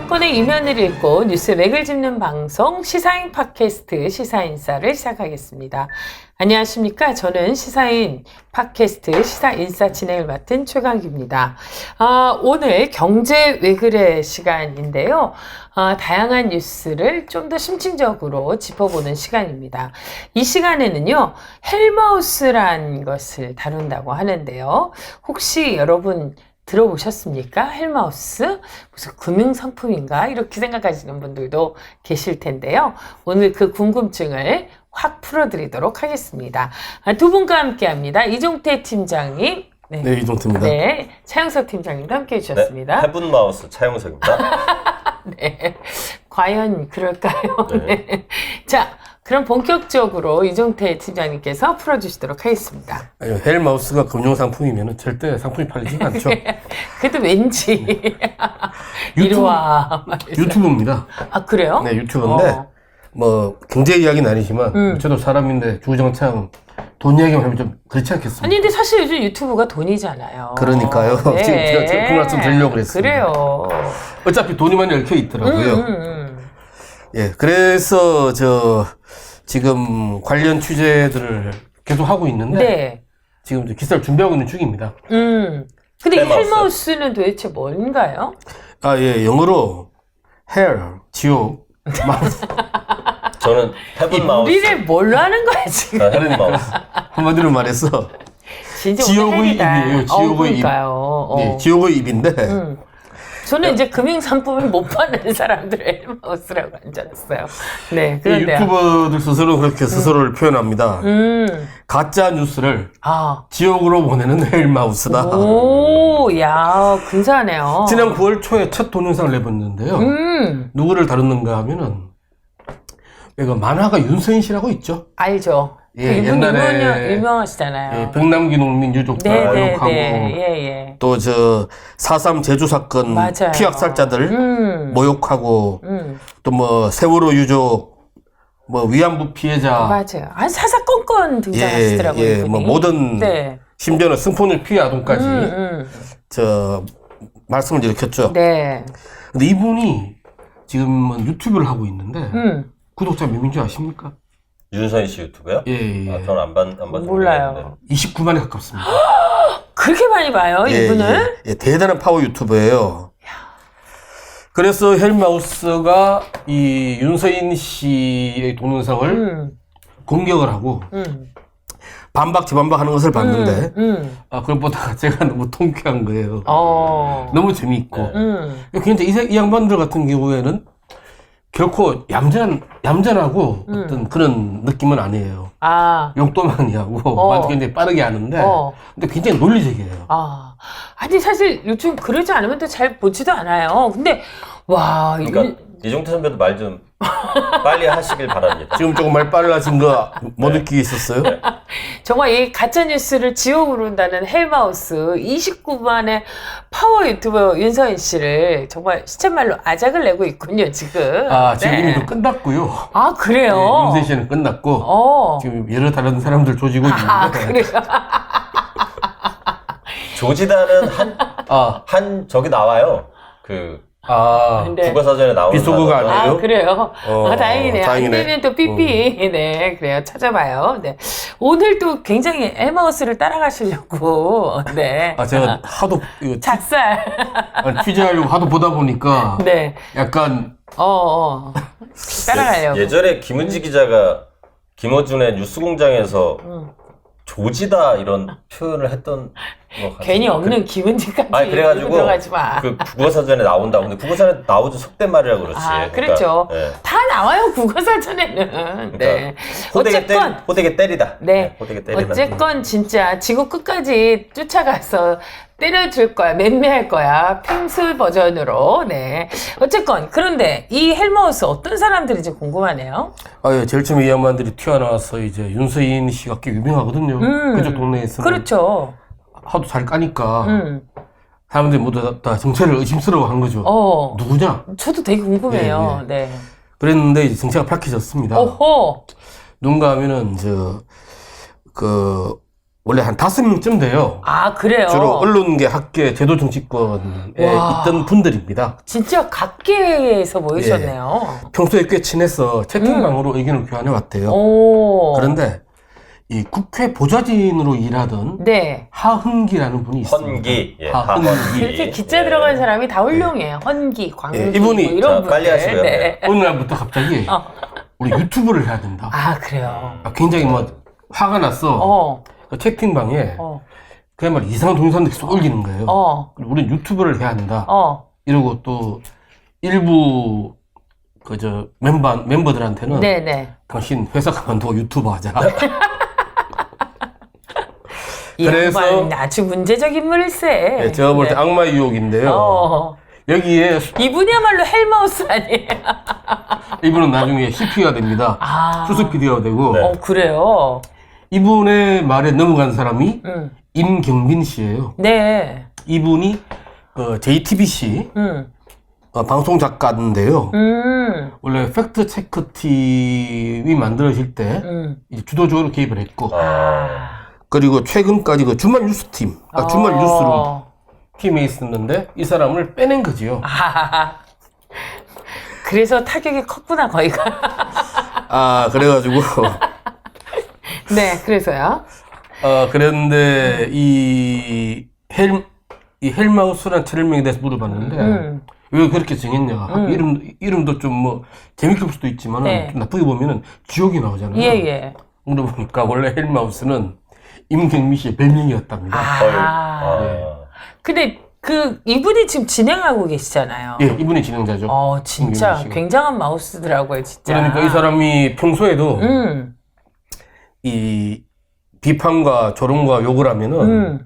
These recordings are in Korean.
정권의 이면을 읽고 뉴스의 맥을 짚는 방송 시사인 팟캐스트 시사인싸를 시작하겠습니다. 안녕하십니까. 저는 시사인 팟캐스트 시사인싸 진행을 맡은 최강기입니다. 오늘 경제 왜 그래 시간인데요. 다양한 뉴스를 좀 더 심층적으로 짚어보는 시간입니다. 이 시간에는요, 헬마우스란 것을 다룬다고 하는데요. 혹시 여러분 들어보셨습니까? 헬마우스? 무슨 금융상품인가? 이렇게 생각하시는 분들도 계실 텐데요. 오늘 그 궁금증을 확 풀어드리도록 하겠습니다. 두 분과 함께 합니다. 이종태 팀장님. 네, 이종태입니다. 네, 차영석 팀장님도 함께 해주셨습니다. 네, 해븐마우스 차영석입니다. 네, 과연 그럴까요? 네. 네. 자, 그럼 본격적으로 이종태 팀장님께서 풀어주시도록 하겠습니다. 아니, 헬마우스가 금융상품이면 절대 상품이 팔리지가 않죠. 그래도 왠지 이리와 유튜브입니다. 아, 그래요? 네, 유튜브인데 뭐 경제 이야기는 아니지만 저도 사람인데 주구장창 돈 이야기만 하면 좀 그렇지 않겠습니까? 아니 근데 사실 요즘 유튜브가 돈이잖아요. 그러니까요. 네. 지금 제가 그 말씀 드리려고 그랬습니다. 그래요. 어차피 돈이 많이 얽혀 있더라고요. 예, 그래서 지금 관련 취재들을 계속 하고 있는데 네. 지금 이제 기사를 준비하고 있는 중입니다. 근데 이 헬마우스. 헬마우스는 도대체 뭔가요? 아, 예, 영어로 hell, 지옥, 마우스. 저는 해븐마우스. 우리를 뭘로 하는 거야 지금? 해븐마우스. 한마디로 말해서 진짜 지옥의 오늘 헬이다. 입이에요, 지옥의 입. 그러니까요. 네, 지옥의 입인데 저는 이제 금융상품을 못 파는 사람들을 헬마우스라고 한 줄 알았어요. 네, 이 그런데요. 유튜버들 스스로 그렇게 스스로를 표현합니다. 가짜 뉴스를 아, 지옥으로 보내는 헬마우스다. 오, 야, 근사하네요. 지난 9월 초에 첫 동영상을 내봤는데요. 누구를 다뤘는가 하면은 이거 만화가 윤서인 씨라고 있죠. 알죠. 예, 이분 옛날에 유명하시잖아요. 예, 백남기 농민 유족들 모욕하고 예. 또 4.3 제주 사건 맞아요. 피학살자들 모욕하고 또 뭐 세월호 유족 뭐 위안부 피해자 맞아요. 아, 사사건건 등장하시더라고요. 예, 이분이. 뭐 모든 네. 심지어는 승포를 피해 아동까지 말씀을 일으켰죠. 네. 근데 이분이 지금 유튜브를 하고 있는데 구독자 몇 명인지 아십니까? 윤서인 씨 유튜브요? 예. 아, 저는 안 봐서 몰라요. 29만에 가깝습니다. 그렇게 많이 봐요, 이분을? 예, 대단한 파워 유튜버예요. 그래서 헬마우스가 이 윤서인 씨의 동영상을 공격을 하고 반박 재반박하는 것을 봤는데 그걸 보다가 제가 너무 통쾌한 거예요. 너무 재미있고. 근데 이 양반들 같은 경우에는 결코 얌전하고 어떤 그런 느낌은 아니에요. 용돈만이하고 굉장히 빠르게 하는데 근데 굉장히 논리적이에요. 아니 사실 요즘 그러지 않으면 또 잘 보지도 않아요. 근데 와, 그러니까 이종태 선배도 말 좀 빨리 하시길 바랍니다. 지금 조금 말 빨라진 거 못 느끼고 있었어요? 정말 이 가짜뉴스를 지옥으로 온다는 헬마우스 29만의 파워 유튜버 윤서인 씨를 정말 시쳇말로 아작을 내고 있군요, 지금. 지금 이미 그 끝났고요. 아, 그래요? 네, 윤서인 씨는 끝났고 지금 여러 다른 사람들 조지고 있는데 그래요? 조지다는 한 저기 나와요. 근데 국어사전에 나오는 비속어가 단어가. 아니에요? 그래요? 다행이네요. 다행이네. 안 되면 또 삐삐. 네, 그래요. 찾아봐요. 네. 오늘 또 굉장히 헬마우스를 따라가시려고. 네. 제가 하도 이거 작살. 취재하려고 하도 보다 보니까 네. 약간 따라가려고. 예전에 김은지 기자가 김어준의 뉴스공장에서 조지다 이런 표현을 했던 것 같아요. 괜히 없는 기분지까지 그래가지고 들어가지 마. 그 국어사전에 나온다고. 근데 국어사전에 나오죠. 속된 말이라 그렇지. 그렇죠. 네. 다 나와요, 국어사전에는. 네. 호되게 때리다. 네. 호되게 때리다. 어쨌건 진짜 지구 끝까지 쫓아가서 때려줄 거야, 맴매할 거야, 펭수 버전으로. 네. 어쨌건 그런데 이 헬마우스 어떤 사람들인지 궁금하네요. 예, 제일 처음에 이 양반들이 튀어나와서 이제 윤서인 씨가 꽤 유명하거든요. 그쪽 동네에서는. 그렇죠. 하도 잘 까니까 사람들이 모두 다 정체를 의심스러워한 거죠. 누구냐? 저도 되게 궁금해요. 네. 그랬는데 이제 정체가 밝혀졌습니다. 오호. 누군가 하면은 원래 한 5명쯤 돼요. 아, 그래요? 주로 언론계, 학계, 제도 정치권에 와. 있던 분들입니다. 진짜 각계에서 모이셨네요. 평소에 꽤 친해서 채팅방으로 의견을 교환해 왔대요. 오. 그런데 이 국회 보좌진으로 일하던 네. 하흥기라는 분이 있습니다. 헌기, 예, 하흥기. 하헌기. 이렇게 기자 들어간 사람이 다 훌륭해요. 헌기, 광기, 이분이- 뭐 이런 자, 분들. 빨리 하시고요. 네. 어느 날부터 갑자기 우리 유튜브를 해야 된다. 아, 그래요. 굉장히 뭐 화가 났어. 어, 그 채팅방에 어, 그야말로 이상한 동영상들이 쏙 올리는 거예요. 어, 그리고 우리는 유튜브를 해야 한다. 어. 이러고 또 일부 그저 멤버들한테는 네네. 당신 회사 그만두고 유튜브 하자. 이 그래서- 양반은 아주 문제적 인물일세. 예, 제가 볼 때 네. 악마 유혹인데요. 어. 여기에 이분이야말로 헬마우스 아니에요? 이분은 나중에 CP가 됩니다. 아. 수석 PD가 되고 네. 그래요? 이분의 말에 넘어간 사람이 응. 임경빈 씨예요. 네. 이분이 JTBC 응. 방송 작가인데요. 원래 팩트 체크 팀이 만들어질 때 이제 주도적으로 개입을 했고 그리고 최근까지 그 주말 뉴스팀, 주말 뉴스룸 팀에 있었는데 이 사람을 빼낸 거지요. 그래서 타격이 컸구나, 거기가. 그래가지고 네, 그래서요. 그랬는데 이 헬마우스란 트레명에 대해서 물어봤는데 왜 그렇게 정했냐? 이름도 좀 뭐 재밌게 볼 수도 있지만 네. 좀 나쁘게 보면은 지옥이 나오잖아요. 예, 예. 물어보니까 원래 헬마우스는 임경미 씨의 별명이었답니다. 근데 이분이 지금 진행하고 계시잖아요. 예, 이분이 진행자죠. 진짜 임경미 씨가. 굉장한 마우스더라고요, 진짜. 그러니까 이 사람이 평소에도 이 비판과 조롱과 욕을 하면은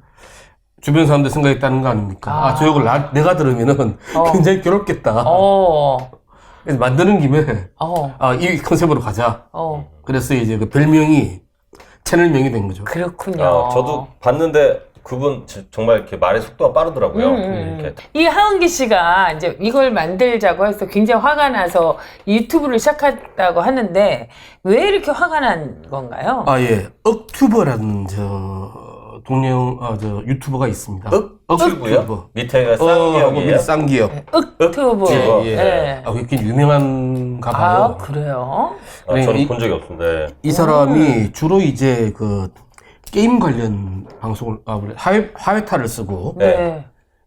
주변 사람들 생각했다는 거 아닙니까? 저 욕을 내가 들으면은 굉장히 괴롭겠다. 그래서 만드는 김에 이 컨셉으로 가자. 그래서 이제 그 별명이 채널명이 된 거죠. 그렇군요. 저도 봤는데 그분 정말 이렇게 말의 속도가 빠르더라고요. 이렇게. 이 하은기 씨가 이제 이걸 만들자고 해서 굉장히 화가 나서 유튜브를 시작했다고 하는데 왜 이렇게 화가 난 건가요? 예. 억튜버라는 저 유튜버가 있습니다. 억튜브요? 밑에가 쌍기역이에요? 쌍기역. 억튜브. 예. 네. 굉장히 유명한가 봐요. 그래요? 저는 본 적이 없는데. 이 사람이 주로 이제 그 게임 관련 방송을 화웨타를 쓰고 네.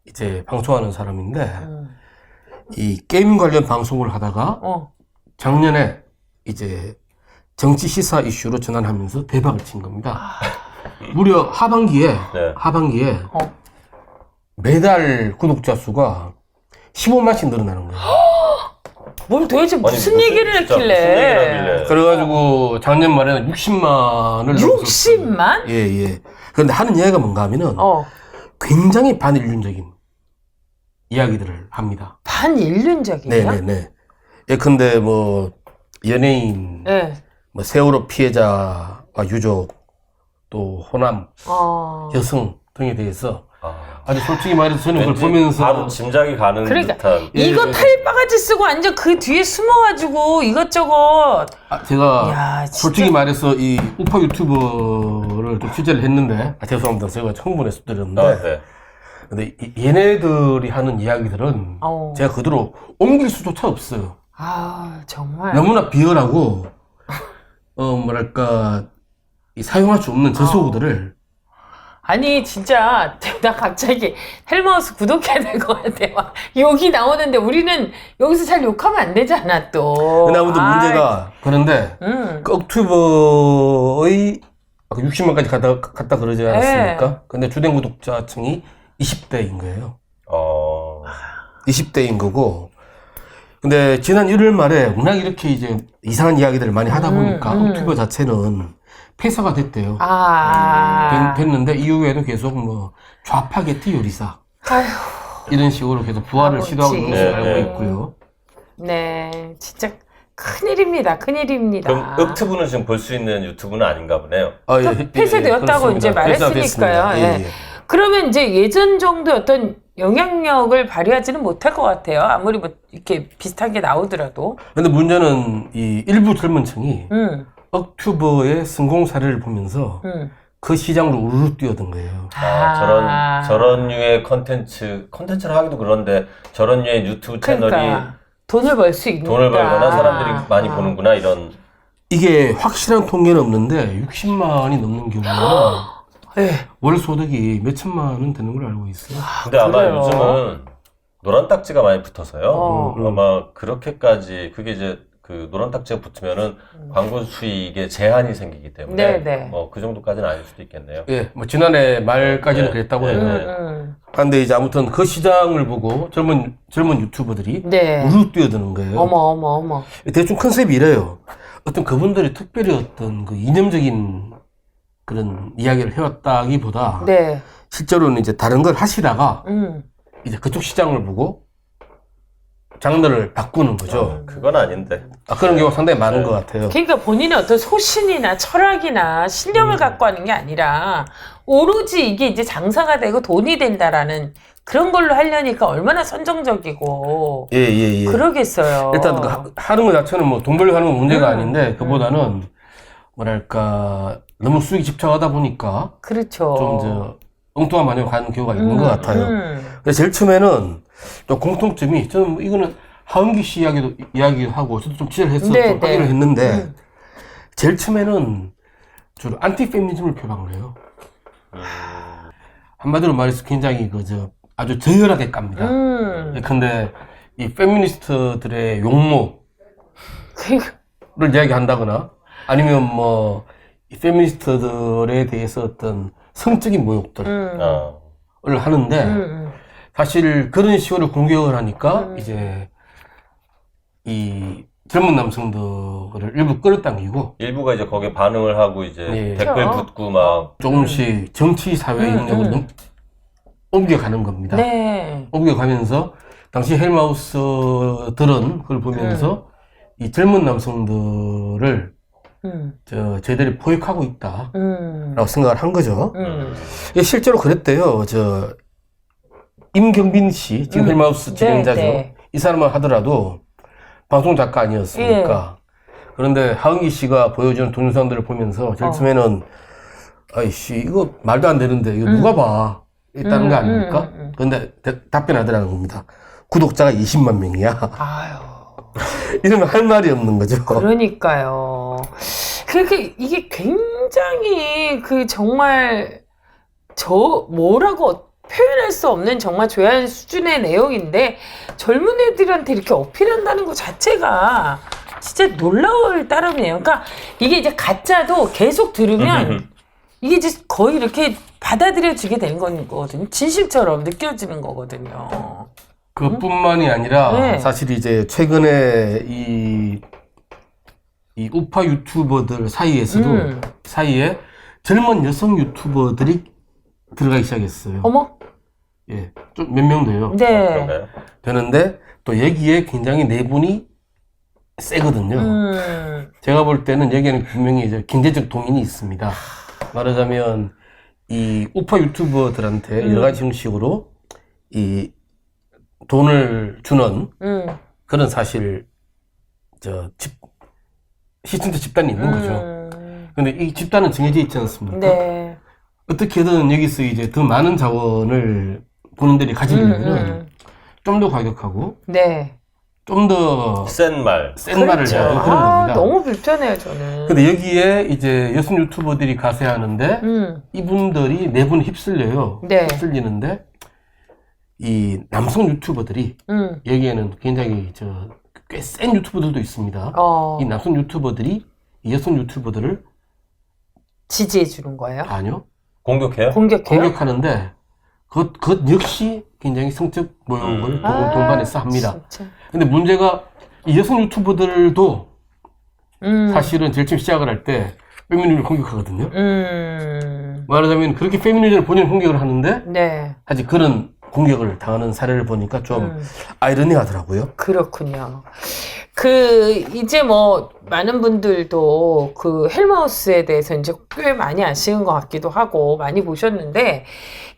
이제 방송하는 사람인데 이 게임 관련 방송을 하다가 작년에 이제 정치 시사 이슈로 전환하면서 대박을 친 겁니다. 무려 하반기에 매달 구독자 수가 15만씩 늘어나는 거예요. 뭘 도대체 무슨 아니, 얘기를 진짜 무슨 했길래? 얘기를 하길래. 그래가지고 작년 말에는 60만을 60만? 예. 그런데 하는 이야기가 뭔가 하면은 굉장히 반인륜적인 이야기들을 합니다. 반인륜적이에요? 네네네. 예컨대 뭐 연예인, 네. 뭐 세월호 피해자와 유족, 또 호남, 여성 등에 대해서 아주 솔직히 말해서 저는 그걸 왠지 보면서 바로 짐작이 가는 그러니까 듯한. 이거 탈바가지 쓰고 완전 그 뒤에 숨어가지고 이것저것. 제가 야, 진짜. 솔직히 말해서 이 우파 유튜버를 좀 취재를 했는데 죄송합니다. 제가 흥분해서 드렸는데 네. 근데 얘네들이 하는 이야기들은 제가 그대로 옮길 수조차 없어요. 정말. 너무나 비열하고 뭐랄까 사용할 수 없는 저소구들을 아니 진짜 나 갑자기 헬마우스 구독해야 될 것 같아. 막 욕이 나오는데 우리는 여기서 잘 욕하면 안 되잖아 또. 근데 아무튼 문제가 그런데 그 억튜버의 60만까지 갔다 그러지 않았습니까? 근데 주된 구독자층이 20대인 거예요. 20대인 거고. 근데 지난 1월 말에 워낙 이렇게 이제 이상한 이야기들을 많이 하다 보니까 억튜버 자체는 폐사가 됐대요. 됐는데 이후에도 계속 뭐 좌파게티 요리사 이런 식으로 계속 부활을 시도하고 있는 것으로 알고 있고요. 네, 진짜 큰일입니다. 큰일입니다. 그럼 억튜브는 지금 볼 수 있는 유튜브는 아닌가 보네요. 폐쇄되었다고 이제 말했으니까요. 예. 그러면 이제 예전 정도의 어떤 영향력을 발휘하지는 못할 것 같아요. 아무리 뭐 이렇게 비슷하게 나오더라도. 근데 문제는 이 일부 젊은 층이 억튜버의 성공 사례를 보면서 그 시장으로 우르르 뛰어든 거예요. 저런 류의 컨텐츠를 하기도 그런데 저런 류의 유튜브 채널이 그러니까, 돈을 벌 수 있는 돈을 벌거나 사람들이 많이 보는구나 이런. 이게 확실한 통계는 없는데 60만이 넘는 경우는 네. 월 소득이 몇 천만 원 되는 걸 알고 있어요. 근데 아마 그래요? 요즘은 노란 딱지가 많이 붙어서요. 어. 아마 그렇게까지 그게 이제 그 노란 딱지가 붙으면은 광고 수익에 제한이 생기기 때문에 네네. 그 정도까지는 아닐 수도 있겠네요. 예, 뭐 지난해 말까지는 네. 그랬다고 네. 해요. 근데 이제 아무튼 그 시장을 보고 젊은 유튜버들이 네. 우르르 뛰어드는 거예요. 어머. 대충 컨셉이 이래요. 어떤 그분들이 특별히 어떤 그 이념적인 그런 이야기를 해왔다기보다 네. 실제로는 이제 다른 걸 하시다가 이제 그쪽 시장을 보고 장르를 바꾸는 거죠. 그건 아닌데. 그런 경우가 상당히 많은 것 같아요. 그러니까 본인의 어떤 소신이나 철학이나 신념을 갖고 하는 게 아니라 오로지 이게 이제 장사가 되고 돈이 된다라는 그런 걸로 하려니까 얼마나 선정적이고 예. 그러겠어요. 일단 하는 것 자체는 뭐 돈 벌려고 하는 건 문제가 아닌데 그보다는 뭐랄까 너무 수익에 집착하다 보니까 그렇죠. 좀 엉뚱한 마음으로 가는 경우가 있는 것 같아요. 근데 제일 처음에는 또 공통점이 저는 뭐 이거는 하은기 씨 이야기하고 저도 좀 취재를 해서 네, 좀 확인을 했는데 제일 처음에는 주로 안티 페미니즘을 표방을 해요. 한마디로 말해서 굉장히 아주 저열하게 깝니다. 근데 이 페미니스트들의 용모를 이야기한다거나 아니면 뭐 이 페미니스트들에 대해서 어떤 성적인 모욕들을 하는데 사실 그런 식으로 공격을 하니까 이제 이 젊은 남성들을 일부 끌어당기고 일부가 이제 거기에 반응을 하고 이제 예. 댓글 붙고 막 조금씩 정치 사회 영역을 옮겨가는 겁니다. 네. 옮겨가면서 당시 헬마우스들은 그걸 보면서 이 젊은 남성들을 저희들이 포획하고 있다라고 생각을 한 거죠. 실제로 그랬대요. 임경빈 씨, 지금 헬마우스 진행자죠. 네. 이 사람만 하더라도 방송 작가 아니었습니까? 그런데 하은기 씨가 보여주는 동영상들을 보면서 제일 처음에는 아이씨 이거 말도 안 되는데 이거 누가 봐? 있다는 거 아닙니까? 그런데 답변하더라는 겁니다. 구독자가 20만 명이야. 아유. 이러면 할 말이 없는 거죠. 그러니까요. 이게 굉장히 정말 뭐라고 표현할 수 없는 정말 조야한 수준의 내용인데 젊은 애들한테 이렇게 어필한다는 것 자체가 진짜 놀라울 따름이에요. 그러니까 이게 이제 가짜도 계속 들으면 이게 이제 거의 이렇게 받아들여지게 되는 거거든요. 진실처럼 느껴지는 거거든요. 그뿐만이 아니라 사실 이제 최근에 이 우파 유튜버들 사이에 젊은 여성 유튜버들이 들어가기 시작했어요. 어머? 예, 좀 몇 명 돼요. 네. 그런가요? 되는데 또 여기에 굉장히 내분이 세거든요. 제가 볼 때는 여기에는 분명히 이제 경제적 동인이 있습니다. 말하자면 이 우파 유튜버들한테 여러 가지 형식으로 이 돈을 주는 그런 사실 시청자 집단이 있는 거죠. 근데 이 집단은 정해져 있지 않습니까? 네. 어떻게든 여기서 이제 더 많은 자원을 본인들이 가지려면 좀 더 과격하고 네. 좀 더 센 말을 해야 그런 겁니다. 너무 불편해요, 저는. 근데 여기에 이제 여성 유튜버들이 가세하는데 이분들이 내분에 휩쓸려요. 네. 휩쓸리는데 이 남성 유튜버들이 여기에는 굉장히 꽤 센 유튜버들도 있습니다. 이 남성 유튜버들이 이 여성 유튜버들을 지지해 주는 거예요? 아니요. 공격해요? 공격하는데 그것 역시 굉장히 성적 모욕을 동반해서 합니다. 진짜. 근데 문제가 이 여성 유튜버들도 사실은 제일 처음 시작을 할 때 페미니즘을 공격하거든요. 말하자면 그렇게 페미니즘을 본인 공격을 하는데 네. 사실 그런 공격을 당하는 사례를 보니까 좀 아이러니하더라고요. 그렇군요. 이제 많은 분들도 헬마우스에 대해서 이제 꽤 많이 아시는 것 같기도 하고, 많이 보셨는데,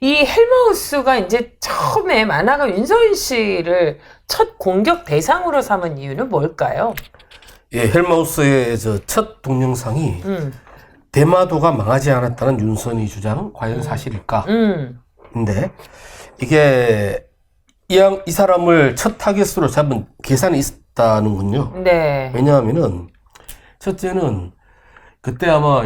이 헬마우스가 이제 처음에 만화가 윤서인 씨를 첫 공격 대상으로 삼은 이유는 뭘까요? 예, 헬마우스의 첫 동영상이 대마도가 망하지 않았다는 윤선희 주장은 과연 사실일까? 근데 이게 이 사람을 첫 타겟으로 잡은 계산이 있다는군요. 네. 왜냐하면은 첫째는 그때 아마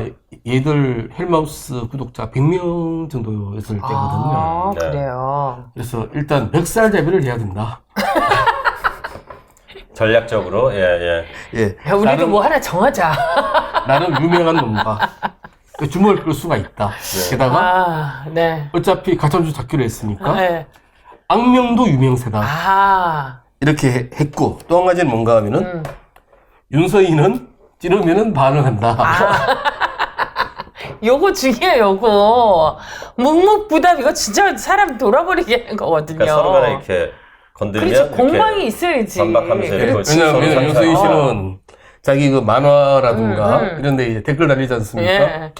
얘들 헬마우스 구독자 100명 정도였을 때거든요. 아, 네. 그래요. 그래서 일단 멱살잡이를 해야 된다. 전략적으로 예. 예. 야, 우리도 나는, 뭐 하나 정하자. 나는 유명한 놈과 주먹을 끌 수가 있다. 게다가 아, 네. 어차피 가천주 잡기로 했으니까 네. 악명도 유명세다. 아, 이렇게 했고 또 한 가지는 뭔가 하면은 윤서인은 찌르면은 반응한다. 요거 중요해요, 요거. 묵묵부답, 이거 진짜 사람 돌아버리게 하는 거거든요. 그러니까 서로 간에 이렇게 건들면 그렇지, 공방이 이렇게 있어야지. 반박하면서 이렇게 그렇지. 왜냐면 윤서인 씨는 자기 그 만화라든가 이런데 이제 댓글 달리지 않습니까? 예.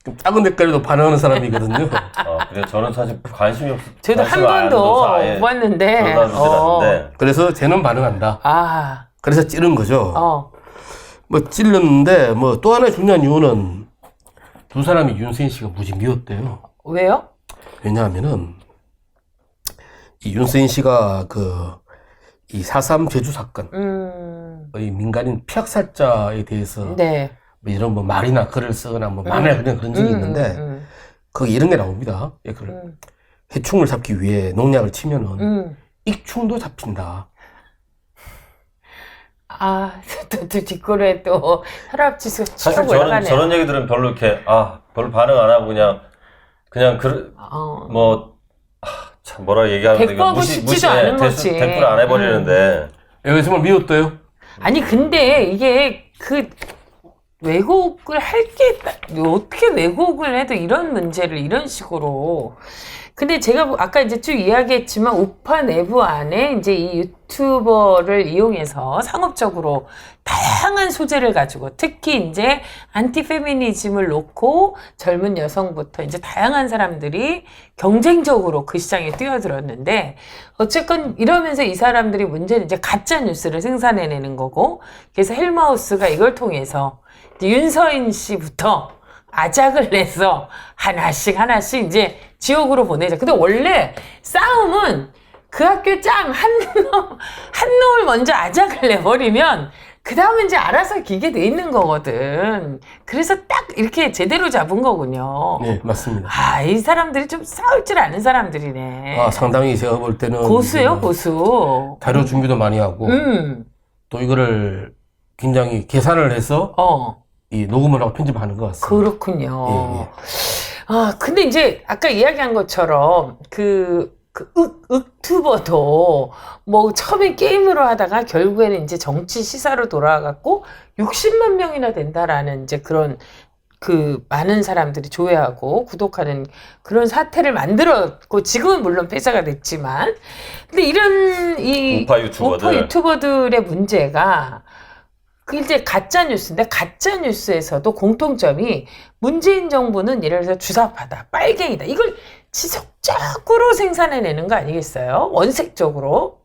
좀 작은 댓글에도 반응하는 사람이거든요. 그래서 저는 사실 관심이 없어. 저도 한 번도 못 봤는데. 들어다보질 않는데. 그래서 쟤는 반응한다. 아, 그래서 찌른 거죠. 뭐 찔렀는데 뭐 또 하나 중요한 이유는 두 사람이 윤서인 씨가 무지 미웠대요. 왜요? 왜냐하면은 이 윤서인 씨가 이 4.3 제주 사건, 이 민간인 피학살자에 대해서 네. 뭐 이런 뭐 말이나 글을 쓰거나 뭐 만화에 그런 적이 있는데 거기 이런 게 나옵니다. 예, 해충을 잡기 위해 농약을 치면은 익충도 잡힌다. 아, 또 뒷골에 또 혈압지수 사실 쭉 올라가네요. 저런 얘기들은 별로 이렇게 별로 반응 안 하고 그냥 참 뭐라 얘기하는데 대꾸하고 싶지도 않은 거지. 대꾸를 안 해버리는데. 왜 정말 미웠대요? 아니, 근데 이게 왜곡을 어떻게 왜곡을 해도 이런 문제를 이런 식으로. 근데 제가 아까 이제 쭉 이야기했지만 우파 내부 안에 이제 이 유튜버를 이용해서 상업적으로 다양한 소재를 가지고 특히 이제 안티페미니즘을 놓고 젊은 여성부터 이제 다양한 사람들이 경쟁적으로 그 시장에 뛰어들었는데 어쨌건 이러면서 이 사람들이 문제는 이제 가짜 뉴스를 생산해내는 거고 그래서 헬마우스가 이걸 통해서 이제 윤서인 씨부터 아작을 내서 하나씩 이제 지옥으로 보내자. 근데 원래 싸움은 그 학교 한 놈을 먼저 아작을 내버리면 그 다음은 이제 알아서 기게 돼 있는 거거든. 그래서 딱 이렇게 제대로 잡은 거군요. 네, 맞습니다. 이 사람들이 좀 싸울 줄 아는 사람들이네. 상당히 제가 볼 때는 고수요, 고수. 자료 준비도 많이 하고 또 이거를 굉장히 계산을 해서 이 녹음을 하고 편집하는 것 같습니다. 그렇군요. 근데 이제 아까 이야기한 것처럼 윽투버도 뭐 처음에 게임으로 하다가 결국에는 이제 정치 시사로 돌아갔고 60만 명이나 된다라는 이제 그런 많은 사람들이 조회하고 구독하는 그런 사태를 만들었고 지금은 물론 폐사가 됐지만 근데 이런 우파 유튜버들의 문제가 이제 가짜 뉴스인데 가짜 뉴스에서도 공통점이 문재인 정부는 예를 들어서 주사파다, 빨갱이다 이걸 지속적으로 생산해내는 거 아니겠어요? 원색적으로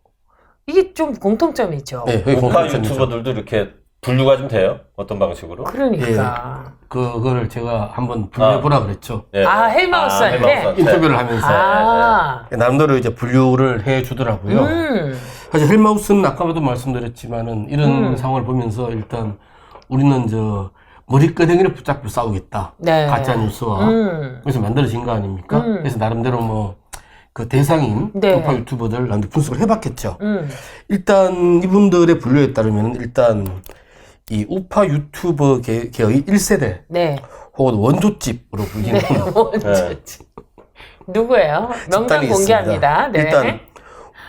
이게 좀 공통점이죠. 네, 우파 유튜버들도 이렇게 분류가 좀 돼요? 어떤 방식으로? 그러니까 그거를 제가 한번 분류해보라 그랬죠. 예. 헬마우스한테 인터뷰를 하면서 나름대로 이제 분류를 해주더라고요. 사실 헬마우스는 아까도 말씀드렸지만은 이런 상황을 보면서 일단 우리는 머리끄댕이를 붙잡고 싸우겠다. 네. 가짜 뉴스와. 그래서 만들어진 거 아닙니까? 그래서 나름대로 그 대상인 우파 유튜버들 나름대로 분석을 해봤겠죠. 일단 이분들의 분류에 따르면 일단 이 우파 유튜버 계의 1세대 혹은 원조집으로 불리는 원조집. 누구예요? 명단 공개합니다. 네. 일단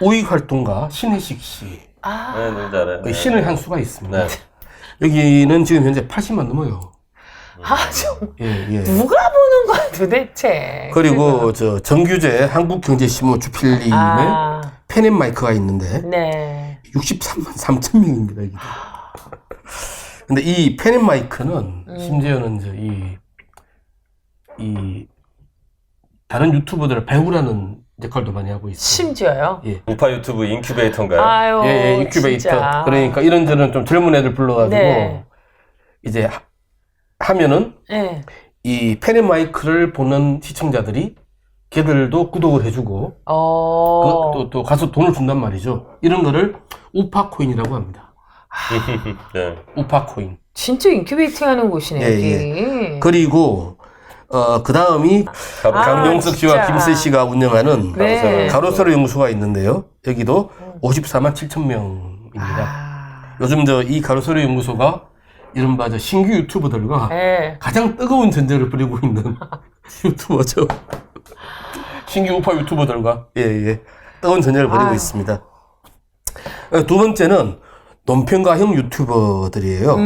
우익활동가 신혜식 씨. 네, 너무 잘해. 신을 한 수가 있습니다. 네. 여기는 지금 현재 80만 넘어요. 누가 보는 거야 도대체. 그리고 정규재 한국경제신문 주필님의 펜앤마이크가 있는데 63만 3천 명입니다. 이게. 근데 이 펜앤마이크는 심지어는 이 다른 유튜버들을 배우라는 역할도 많이 하고 있어요. 심지어요? 예. 우파 유튜브 인큐베이터인가요? 예, 인큐베이터. 진짜. 그러니까 이런저런 좀 젊은 애들 불러가지고 이제 하면은 이 펜앤마이크를 보는 시청자들이 걔들도 구독을 해주고 또 가서 돈을 준단 말이죠. 이런 거를 우파코인이라고 합니다. 네. 우파코인. 진짜 인큐베이팅 하는 곳이네, 여기. 그리고 그 다음이 강용석 씨와 진짜. 김세 씨가 운영하는 네. 가로세로 연구소가 있는데요. 여기도 54만 7천 명입니다. 요즘 이 가로세로 연구소가 이른바 신규 유튜버들과 네. 가장 뜨거운 전쟁을 벌이고 있는 유튜버죠. 신규 우파 유튜버들과 뜨거운 전쟁을 벌이고 있습니다. 두 번째는 논평가형 유튜버들이에요.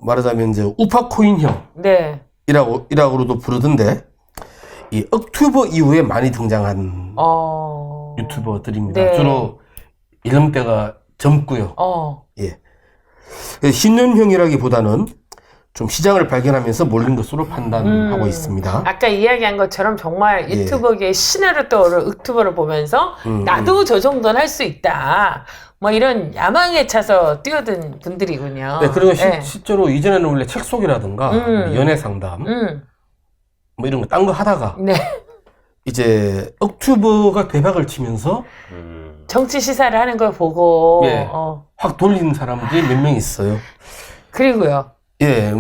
말하자면 이제 우파코인형 네. 이라고도 부르던데 이 억튜버 이후에 많이 등장한 유튜버들입니다. 네. 주로 이름대가 젊고요. 예. 신년형이라기보다는 좀 시장을 발견하면서 몰린 것으로 판단하고 있습니다. 아까 이야기한 것처럼 정말 유튜버계의 신화로 떠오를 유튜버를 보면서 나도 저 정도는 할 수 있다. 뭐 이런 야망에 차서 뛰어든 분들이군요. 네, 그리고 실제로 이전에는 원래 책 속이라든가 연애 상담 뭐 이런 거 딴 거 하다가 네. 이제 억튜버가 대박을 치면서 정치 시사를 하는 걸 보고 확 돌린 사람들이 몇 명 있어요. 그리고요. 예,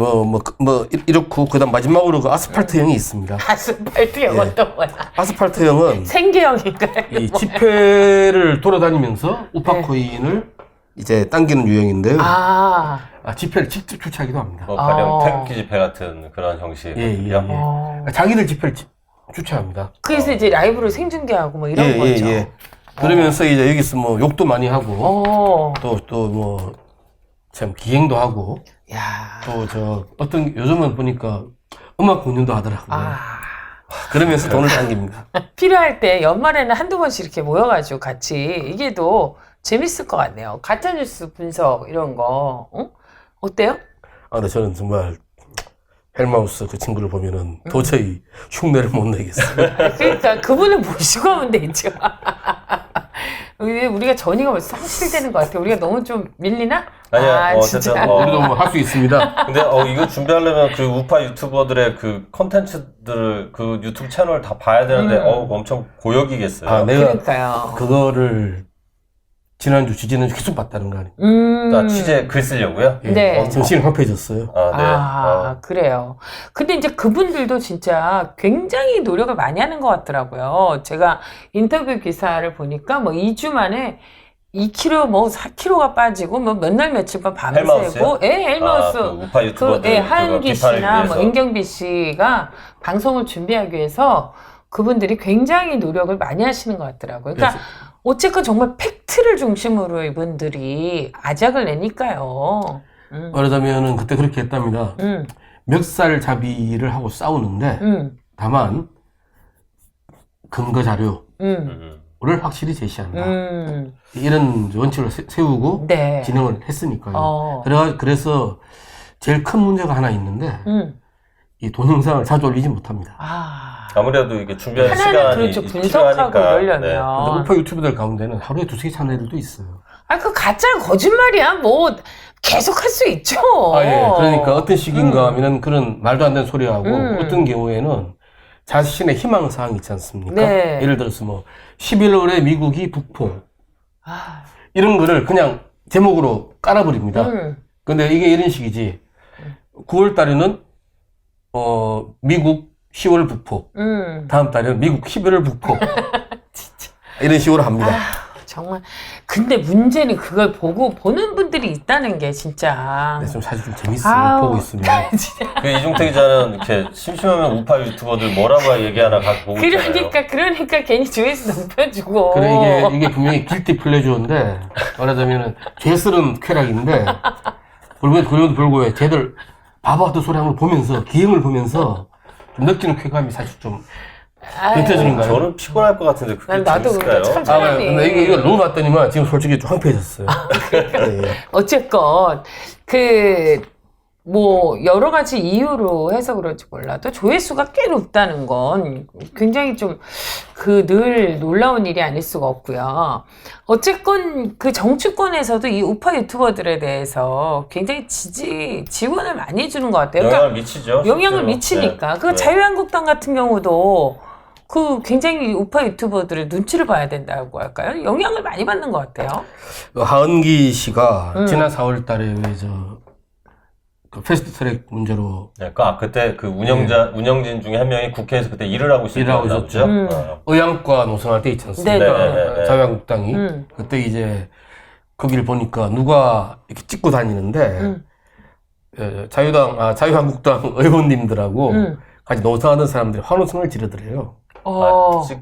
이렇고 그다음 마지막으로 그 아스팔트형이 있습니다. 아스팔트형 어떤 거야? 아스팔트형은 생계형인가요? 이 지폐를 돌아다니면서 우파코인을 이제 당기는 유형인데요. 지폐를 직접 주최하기도 합니다. 가령 태극기 집회 같은 그런 형식이요. 자기들 지폐를 주최합니다. 그래서 이제 라이브로 생중계하고 뭐 이런 거죠. 그러면서 이제 여기서 뭐 욕도 많이 하고 또 뭐 참 기행도 하고 또 어떤 요즘은 보니까 음악 공연도 하더라고요. 그러면서 돈을 당깁니다. 필요할 때 연말에는 한두 번씩 이렇게 모여가지고 같이 이게 또 재밌을 것 같네요. 가짜뉴스 분석 이런 거 어때요? 근데 저는 정말 헬마우스 그 친구를 보면은 도저히 흉내를 못 내겠어요. 그러니까 그분을 모시고 하면 되죠. 왜 우리가 전이가 벌써 상실되는 것 같아요. 우리가 너무 좀 밀리나? 아니야, 어쨌든 진짜. 우리도 뭐 할 수 있습니다. 근데 이거 준비하려면 그 우파 유튜버들의 그 컨텐츠들을 그 유튜브 채널 다 봐야 되는데 엄청 고역이겠어요. 내가 그러니까요. 그거를 지난주 지지난주 계속 봤다는 거 아니에요? 취재 글 쓰려고요? 네. 정신이 황폐해졌어요. 그래요. 근데 이제 그분들도 진짜 굉장히 노력을 많이 하는 것 같더라고요. 제가 인터뷰 기사를 보니까 뭐 2주 만에 2kg, 뭐 4kg가 빠지고 뭐 몇 날 며칠간 밤새고, 헬마우스. 우파 유튜버들 하은기 씨나 뭐 임경비 씨가 방송을 준비하기 위해서 그분들이 굉장히 노력을 많이 하시는 것 같더라고요. 그러니까 어쨌건 정말 팩트를 중심으로 이분들이 아작을 내니까요. 말하자면은 그때 그렇게 했답니다. 멱살 잡이를 하고 싸우는데 다만 근거 자료를 확실히 제시한다. 이런 원칙을 세우고 진행을 했으니까요. 그래서 제일 큰 문제가 하나 있는데 이 동영상을 자주 올리지 못합니다. 아무래도 이게 준비할 시간이 그렇죠. 분석하고 그러려면. 근데 우파 유튜버들 가운데는 하루에 2-3개 차는 애들도 있어요. 그 가짜는 거짓말이야. 뭐 계속 할 수 있죠. 그러니까 어떤 시기인가 하면은 그런 말도 안 되는 소리하고 어떤 경우에는 자신의 희망사항이 있지 않습니까? 예를 들어서 뭐 11월에 미국이 북포 이런 거를 그냥 제목으로 깔아버립니다. 근데 이게 이런 식이지. 9월 달에는 미국 10월 북포. 다음 달에는 미국 11월 북포. 진짜. 이런 식으로 합니다. 정말. 근데 문제는 그걸 보는 분들이 있다는 게 진짜. 좀 사실 좀 재밌어요. 보고 있으면. 그 이중택 기자는 이렇게 심심하면 우파 유튜버들 뭐라고 얘기하나 보고 있잖아요. 그러니까 괜히 조회수 높여주고. 그래, 이게 분명히 길티 플레저인데, 말하자면은 죄스러운 쾌락인데, 그럼에도 불구하고 쟤들 바보같은 소리 한번 보면서, 기행을 보면서, 좀 느끼는 쾌감이 사실 좀, 느껴지는가요? 저는 피곤할 것 같은데 그게 나도 재밌을까요? 참 사람이. 근데 이거 너무 봤더니만 지금 솔직히 좀 황폐해졌어요. 어쨌건 뭐 여러 가지 이유로 해서 그런지 몰라도 조회수가 꽤 높다는 건 굉장히 좀 늘 놀라운 일이 아닐 수가 없고요. 어쨌건 그 정치권에서도 이 우파 유튜버들에 대해서 굉장히 지원을 많이 해주는 것 같아요. 영향을 미치죠. 영향을 실제로. 미치니까. 네. 그 자유한국당 같은 경우도 그 굉장히 우파 유튜버들의 눈치를 봐야 된다고 할까요? 영향을 많이 받는 것 같아요. 하은기 씨가 지난 4월 달에 그 패스트트랙 문제로 네, 그때 그 운영진 중에 한 명이 국회에서 그때 일을 하고 있었죠. 의향과 노선할 때 있지 않습니까? 네. 자유한국당이 그때 이제 거기를 보니까 누가 이렇게 찍고 다니는데 자유한국당 의원님들하고 같이 노선하는 사람들이 환호성을 지르더래요.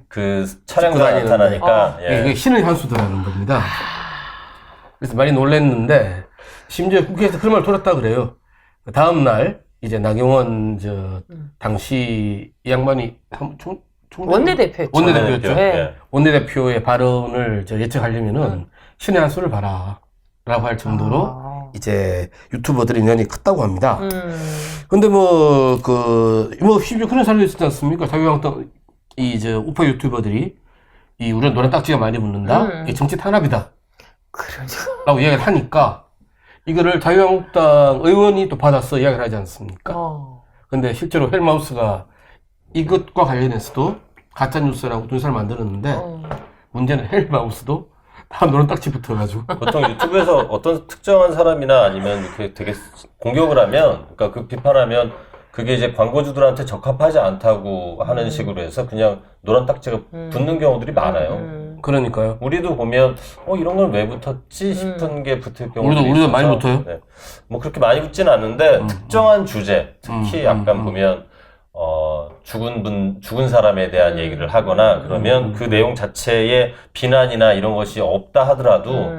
그 차량과 나타나니까 이게 신의 한 수더라는 겁니다. 그래서 많이 놀랐는데 심지어 국회에서 그런 말 돌았다 그래요. 다음 날 이제 나경원 당시 이 양반이 원내대표였죠. 원내대표였죠. 네. 원내대표의 발언을 예측하려면은 신의 한 수를 봐라라고 할 정도로 이제 유튜버들의 인연이 컸다고 합니다. 근데 심지어 그런 사례도 있었지 않습니까? 자유한국당 우파 유튜버들이 우리는 노란 딱지가 많이 붙는다. 이게 정치 탄압이다. 라고 이야기를 하니까 이거를 자유한국당 의원이 또 받아서 이야기를 하지 않습니까? 근데 실제로 헬마우스가 이것과 관련해서도 가짜뉴스라고 눈살 만들었는데 문제는 헬마우스도 다 노란 딱지 붙어가지고 보통 유튜브에서 어떤 특정한 사람이나 아니면 이렇게 되게 공격을 하면, 그러니까 그 비판하면 그게 이제 광고주들한테 적합하지 않다고 하는 식으로 해서 그냥 노란 딱지가 붙는 경우들이 많아요. 그러니까요. 우리도 보면 이런 건 왜 붙었지 싶은 게 붙을 경우도 우리도 많이 붙어요. 네. 뭐 그렇게 많이 붙진 않는데 특정한 주제, 특히 약간 보면 죽은 사람에 대한 얘기를 하거나 그러면 그 내용 자체에 비난이나 이런 것이 없다 하더라도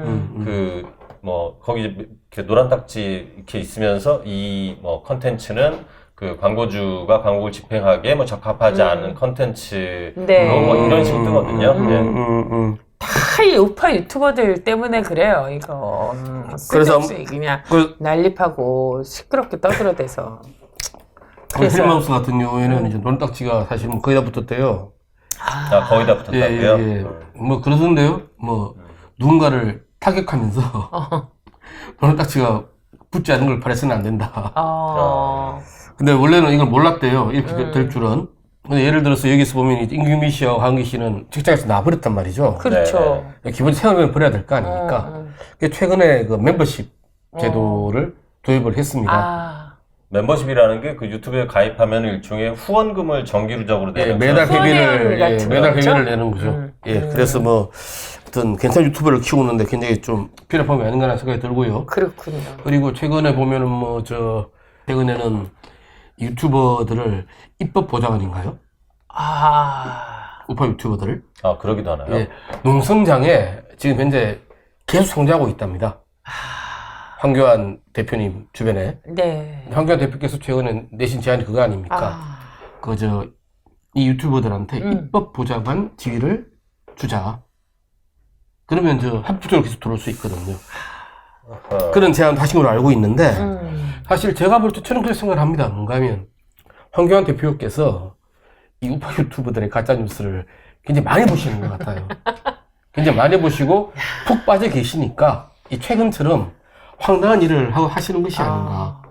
거기 이렇게 노란 딱지 이렇게 있으면서 이 컨텐츠는 그 광고주가 광고를 집행하기에 적합하지 않은 컨텐츠로 이런 식으로 뜨거든요. 다 이 우파 유튜버들 때문에 그래요, 이거. 그래서 그냥 난립하고 시끄럽게 떠들어대서. 헬마우스 같은 경우에는 이제 노란 딱지가 사실 거의 다 붙었대요. 거의 다 붙었다고요? 예. 그러던데요. 누군가를 타격하면서 노란 딱지가 붙지 않은 걸 바라서는 안 된다. 근데 원래는 이걸 몰랐대요. 이렇게 될 줄은. 근데 예를 들어서 여기서 보면 임규미 씨와 황기 씨는 직장에서 나버렸단 말이죠. 그렇죠. 기본 생활비는 벌어야 될 거 아닙니까? 최근에 그 멤버십 제도를 도입을 했습니다. 멤버십이라는 게 그 유튜브에 가입하면 일종의 후원금을 정기적으로 내는 매달 회비를 내는 거죠. 그래서 어떤 괜찮은 유튜버를 키우는데 굉장히 좀 필요함이 아닌가 하는 생각이 들고요. 그렇군요. 그리고 최근에 보면은 최근에는 유튜버들을 입법 보좌관인가요? 우파 유튜버들을? 그러기도 하나요? 농성장에 지금 현재 계속 성장하고 있답니다. 황교안 대표님 주변에. 네. 황교안 대표께서 최근에 내신 제안이 그거 아닙니까? 이 유튜버들한테 입법 보좌관 지위를 주자. 그러면 합법적으로 계속 들어올 수 있거든요. 그런 제안도 하신 걸로 알고 있는데, 사실 제가 볼 때 저는 그렇게 생각을 합니다. 뭔가 하면, 황교안 대표께서 이 우파 유튜버들의 가짜뉴스를 굉장히 많이 보시는 것 같아요. 굉장히 많이 보시고, 푹 빠져 계시니까, 이 최근처럼 황당한 일을 하시는 것이 아닌가.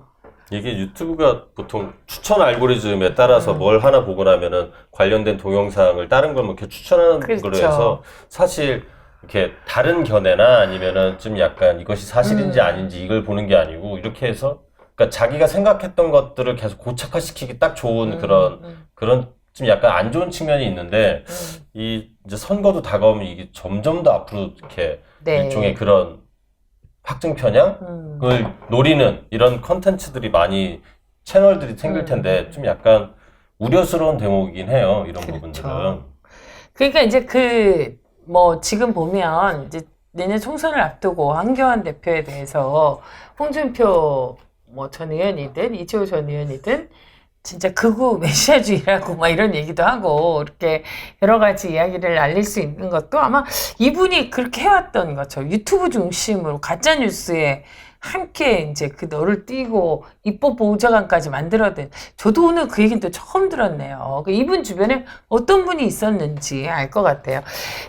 이게 유튜브가 보통 추천 알고리즘에 따라서 뭘 하나 보고 나면은 관련된 동영상을 다른 걸 이렇게 추천하는 걸로 해서 사실 이렇게 다른 견해나 아니면은 좀 약간 이것이 사실인지 아닌지 이걸 보는 게 아니고 이렇게 해서 그러니까 자기가 생각했던 것들을 계속 고착화시키기 딱 좋은 그런 좀 약간 안 좋은 측면이 있는데 이 이제 선거도 다가오면 이게 점점 더 앞으로 이렇게 일종의 그런 확증 편향을 노리는 이런 컨텐츠들이 많이 채널들이 생길 텐데 좀 약간 우려스러운 대목이긴 해요. 이런 부분들은. 그러니까 이제 지금 보면 이제 내년 총선을 앞두고 황교안 대표에 대해서 홍준표 전 의원이든 이재호 전 의원이든 진짜 극우 메시아주의라고 막 이런 얘기도 하고 이렇게 여러 가지 이야기를 알릴 수 있는 것도 아마 이분이 그렇게 해왔던 것처럼 유튜브 중심으로 가짜뉴스에 함께 이제 그 너를 띄고 입법 보좌관까지 만들어낸 저도 오늘 그 얘기는 또 처음 들었네요. 이분 주변에 어떤 분이 있었는지 알 것 같아요.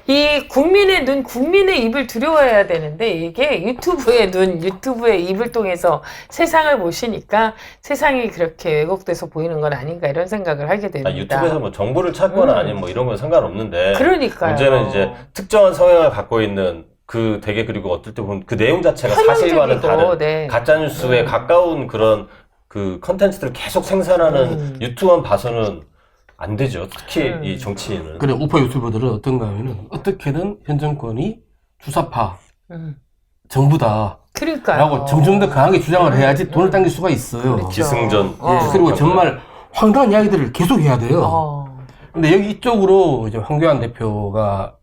이 국민의 눈, 국민의 입을 두려워해야 되는데 이게 유튜브의 눈, 유튜브의 입을 통해서 세상을 보시니까 세상이 그렇게 왜곡돼서 보이는 건 아닌가 이런 생각을 하게 됩니다. 유튜브에서 뭐 정보를 찾거나 아니면 뭐 이런 건 상관없는데 그러니까요. 문제는 이제 특정한 성향을 갖고 있는 그 되게 그리고 어떨 때 보면 그 내용 자체가 사실과는 다른 네. 가짜뉴스에 가까운 그런 그 컨텐츠들을 계속 생산하는 유튜브만 봐서는 안 되죠. 특히 이 정치인은. 그래, 우파 유튜버들은 어떤가 하면은 어떻게든 현 정권이 주사파, 정부다. 그러니까요. 라고 점점 더 강하게 주장을 해야지 돈을 당길 수가 있어요. 그렇죠. 기승전. 그리고 정말 황당한 이야기들을 계속 해야 돼요. 근데 여기 이쪽으로 이제 황교안 대표가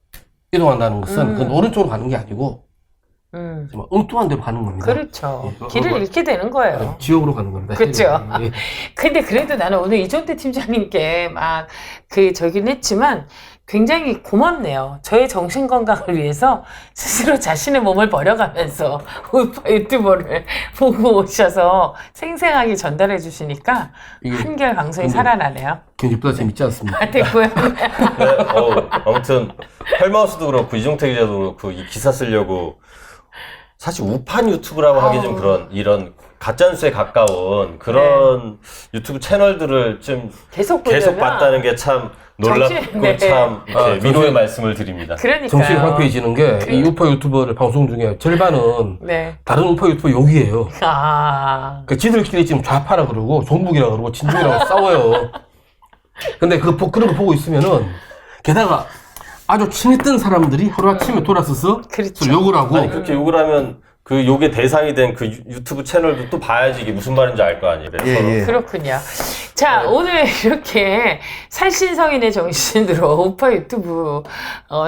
이동한다는 것은 그건 오른쪽으로 가는 게 아니고 정말 엉뚱한 데로 가는 겁니다. 그렇죠. 예, 길을 잃게 되는 거예요. 지옥으로 가는 겁니다. 그렇죠. 예. 근데 그래도 나는 오늘 이종태 팀장님께 막 저긴 했지만 굉장히 고맙네요. 저의 정신 건강을 위해서 스스로 자신의 몸을 버려가면서 우파 유튜버를 보고 오셔서 생생하게 전달해 주시니까 한결 방송이 살아나네요. 굉장히 재밌지 않습니까? 됐고요. 네, 아무튼 헬마우스도 그렇고 이종태 기자도 그렇고 이 기사 쓰려고 사실 우판 유튜브라고 하기 좀 그런 이런 가짜뉴스에 가까운 그런 유튜브 채널들을 좀 계속 봤다는 게 참 놀랍고 참 이렇게 위로의 말씀을 드립니다. 그러니까요. 정신이 황폐해지는 게 이 우파 유튜버를 방송 중에 절반은 다른 우파 유튜버 욕이에요. 그러니까 지들끼리 지금 좌파라 그러고 종북이라 그러고 친중이라고 싸워요. 근데 그런 거 보고 있으면은 게다가 아주 친했던 사람들이 하루아침에 돌아서서 그렇죠. 욕을 하고 아니 그렇게 욕을 하면 그 욕의 대상이 된 그 유튜브 채널도 또 봐야지 이게 무슨 말인지 알 거 아니에요. 그렇군요. 자, 오늘 이렇게 살신성인의 정신으로 우파 유튜브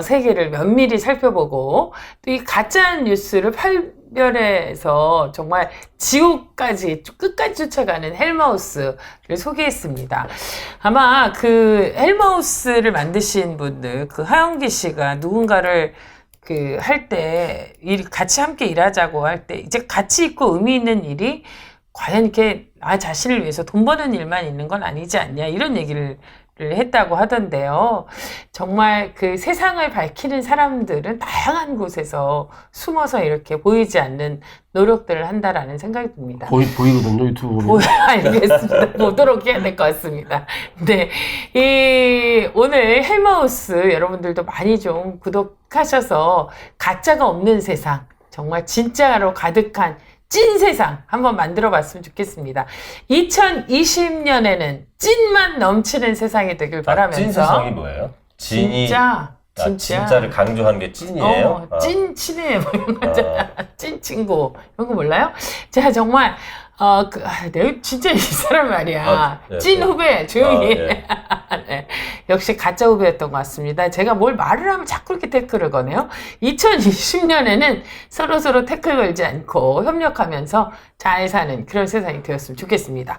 세계를 면밀히 살펴보고 또 이 가짜 뉴스를 팔별해서 정말 지옥까지 끝까지 쫓아가는 헬마우스를 소개했습니다. 아마 그 헬마우스를 만드신 분들, 그 하영기 씨가 누군가를 할 때, 같이 함께 일하자고 할 때, 이제 같이 있고 의미 있는 일이 과연 이렇게 나 자신을 위해서 돈 버는 일만 있는 건 아니지 않냐, 이런 얘기를 했다고 하던데요. 정말 그 세상을 밝히는 사람들은 다양한 곳에서 숨어서 이렇게 보이지 않는 노력들을 한다라는 생각이 듭니다. 보이거든요, 유튜브로. 알겠습니다. 보도록 해야 될 것 같습니다. 네. 오늘 헬마우스 여러분들도 많이 좀 구독하셔서 가짜가 없는 세상, 정말 진짜로 가득한 찐 세상 한번 만들어 봤으면 좋겠습니다. 2020년에는 찐만 넘치는 세상이 되길 바라면서. 찐 세상이 뭐예요? 진짜를 강조하는 게 찐이에요? 찐 친해 뭐 이런 거잖아. 찐 친구 이런 거 몰라요? 자, 정말 내가 진짜 이 사람 말이야. 찐 후배 조용히 해. 네. 역시 가짜 후배였던 것 같습니다. 제가 뭘 말을 하면 자꾸 이렇게 태클을 거네요. 2020년에는 서로 태클 걸지 않고 협력하면서 잘 사는 그런 세상이 되었으면 좋겠습니다.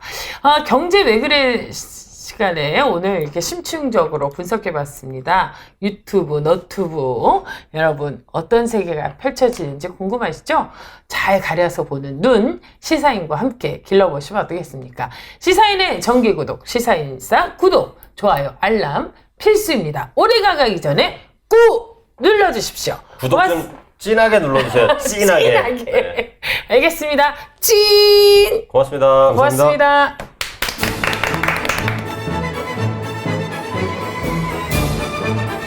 경제 왜 그래 시간에 오늘 이렇게 심층적으로 분석해봤습니다. 유튜브, 너튜브 여러분 어떤 세계가 펼쳐지는지 궁금하시죠? 잘 가려서 보는 눈 시사인과 함께 길러보시면 어떻겠습니까? 시사인의 정기구독, 시사인싸 구독, 좋아요, 알람 필수입니다. 올해가 가기 전에 꾹 눌러주십시오. 구독 좀 찐하게 눌러주세요. 찐하게. 찐하게. 네. 알겠습니다. 찐! 고맙습니다. 고맙습니다.